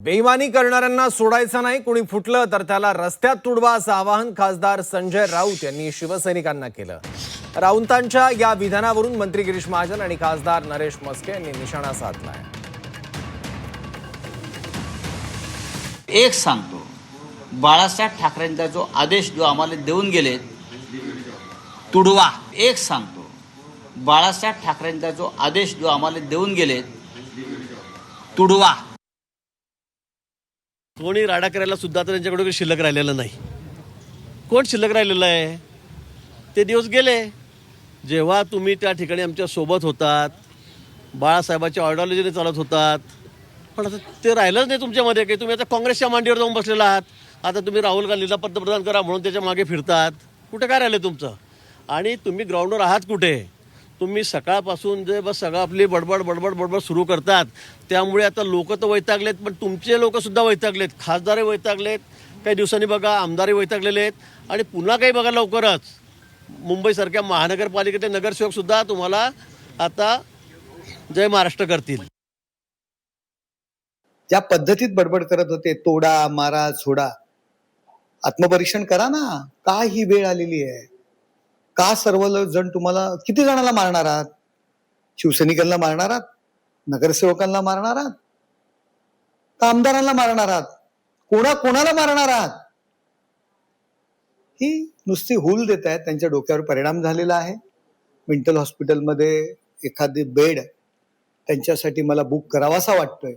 बेईमानी करणाऱ्यांना सोडायचं नाही, कोणी फुटलं तर त्याला रस्त्यात तुडवा असं आवाहन खासदार संजय राऊत यांनी शिवसैनिकांना केलं। राऊतांच्या या विधानावरून मंत्री गिरीश महाजन आणि खासदार नरेश मस्के यांनी निशाणा साधलाय। एक सांगतो, बाळासाहेब ठाकरेंचा जो आदेश जो आम्हाला देऊन गेले तुडवा, एक सांगतो, बाळासाहेब ठाकरेंचा जो आदेश जो आम्हाला देऊन गेले तुडवा। कोणी राडा करायला सुद्धा तर त्यांच्याकडे शिल्लक राहिलेलं नाही। कोण शिल्लक राहिलेलं आहे? ते दिवस गेले जेव्हा तुम्ही त्या ठिकाणी आमच्या सोबत होतात, बाळासाहेबांच्या आयडिओलॉजीने चालत होतात, पण आता ते राहिलंच नाही तुमच्यामध्ये की तुम्ही आता काँग्रेसच्या मांडीवर जाऊन बसलेला आहात। आता तुम्ही राहुल गांधीला पंतप्रधान करा म्हणून त्याच्या मागे फिरतात। कुठे काय राहिलं तुमचं? आणि तुम्ही ग्राउंडवर आहात कुठे? तुम्ही सकाळपासून जे बस सगळं आपली बडबड सुरू करतात, त्यामुळे आता लोक तर वैतागलेत, पण तुमचे लोकसुद्धा वैतागलेत, खासदारही वैतागलेत, काही दिवसांनी बघा आमदारही वैतागलेले आहेत। आणि पुन्हा काही बघा लवकरच मुंबईसारख्या महानगरपालिकेचे नगरसेवकसुद्धा तुम्हाला आता जय महाराष्ट्र करतील। ज्या पद्धतीत बडबड करत होते, तोडा मारा सोडा, आत्मपरीक्षण करा ना। का ही वेळ आलेली आहे? का सर्व जण तुम्हाला किती जणांना मारणार आहात? शिवसैनिकांना मारणार आहात? नगरसेवकांना मारणार आहात? का आमदारांना मारणार आहात? कोणाला मारणार आहात? ही नुसती हूल देत आहेत, त्यांच्या डोक्यावर परिणाम झालेला आहे। मेंटल हॉस्पिटलमध्ये एखादी बेड त्यांच्यासाठी मला बुक करावासा वाटतोय।